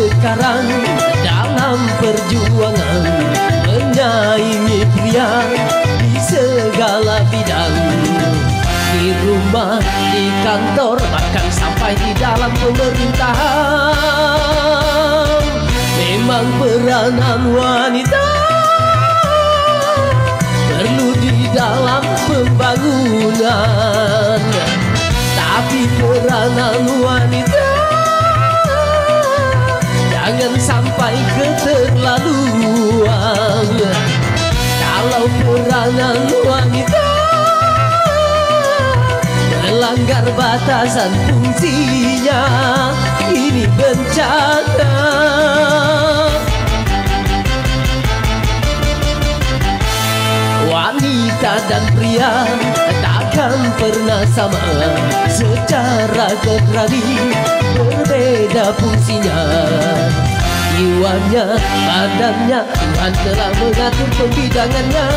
sekarang dalam perjuangan menyaingi pria di segala bidang, di rumah, di kantor, bahkan sampai di dalam pemerintahan. Memang peranan wanita perlu di dalam pembangunan, tapi peranan wanita jangan sampai keterlaluan. Kalau peranan wanita melanggar batasan fungsinya, ini bencana. Wanita dan pria takkan pernah sama, secara kodradi berbeda fungsinya. Jiwanya, badannya, Tuhan telah mengatur pembidangannya.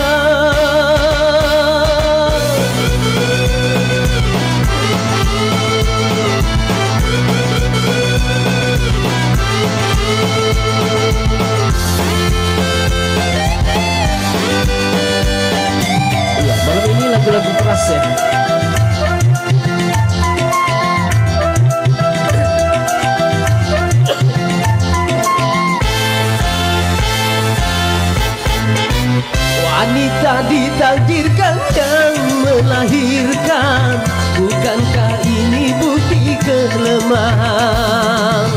Ya, malam ini lagu-lagu keras ya. Wanita ditakdirkan yang melahirkan, bukankah ini bukti kelemahan?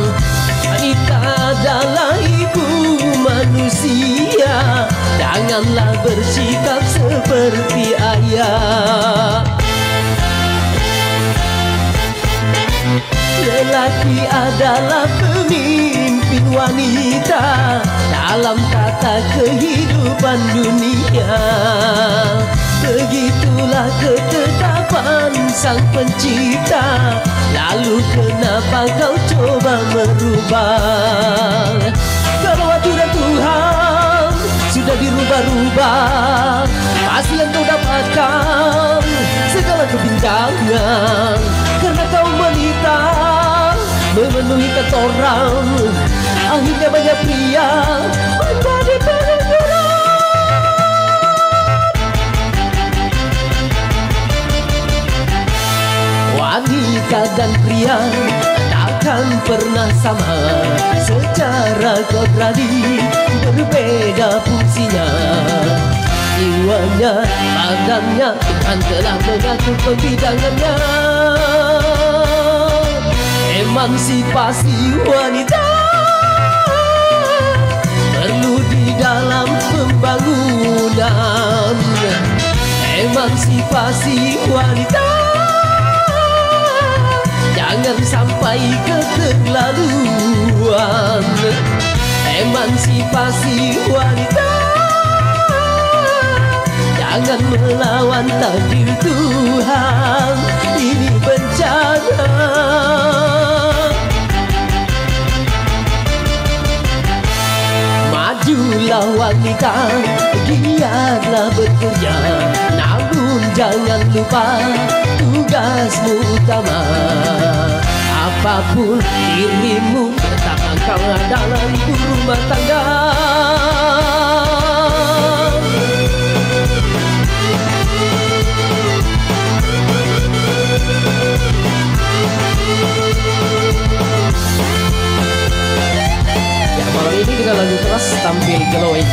Wanita adalah ibu manusia, janganlah bersikap seperti ayah. Lelaki adalah pemimpin wanita dalam tata kehidupan dunia. Begitulah ketetapan Sang Pencipta, lalu kenapa kau coba merubah? Kalau aturan Tuhan sudah dirubah-rubah, pasti yang kau dapatkan segala kebincangan. Karena kaum wanita memenuhi kata orang, akhirnya banyak pria menjadi pengangguran. Wanita dan pria takkan pernah sama, secara kodradi berbeda fungsinya. Jiwanya, badannya, Tuhan telah mengatur pembidangannya. Emansipasi wanita perlu di dalam pembangunan. Emansipasi wanita jangan sampai keterlaluan. Emansipasi wanita jangan melawan takdir Tuhan, ini bencana. Majulah wanita, giatlah bekerja, namun jangan lupa tugasmu utama. Apapun dirimu, tetap engkau adalah ibu rumah tangga. Malam ini dengan lagu keras tampil glowing.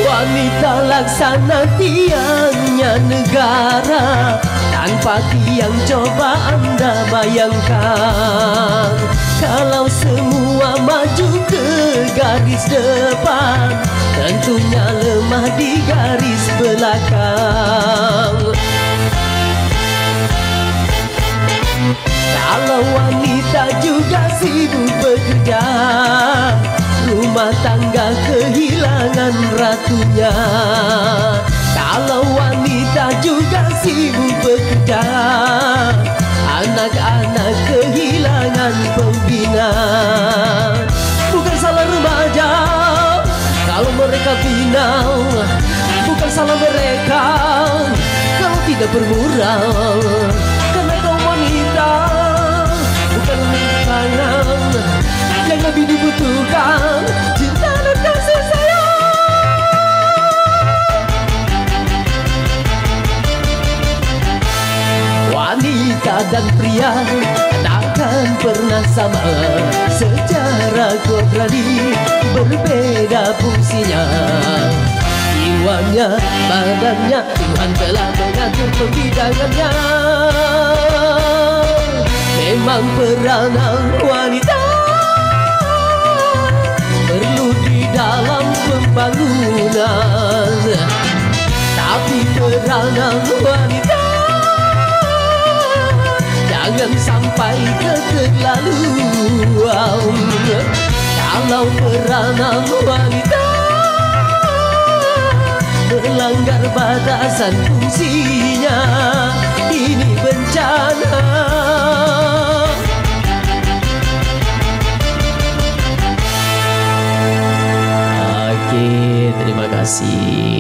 Wanita laksana tiangnya negara, tanpa tiang coba Anda bayangkan. Kalau semua maju ke garis depan, tentunya lemah di garis belakang. Kalau wanita juga sibuk bekerja, rumah tangga kehilangan ratunya. Kalau wanita juga sibuk bekerja, anak-anak kehilangan pembina. Bukan salah remaja kalau bermurah. Karena kau wanita, bukan makanan yang lebih dibutuhkan. Cinta dan kasih sayang. Wanita dan pria takkan pernah sama. Secara kodrani berbeda fungsinya. Jiwanya, badannya, Tuhan telah mengatur pembidangannya. Memang peranan wanita perlu di dalam pembangunan, tapi peranan wanita jangan sampai keterlaluan. Kalau peranan wanita melanggar batasan fungsinya, ini bencana. Oke, terima kasih.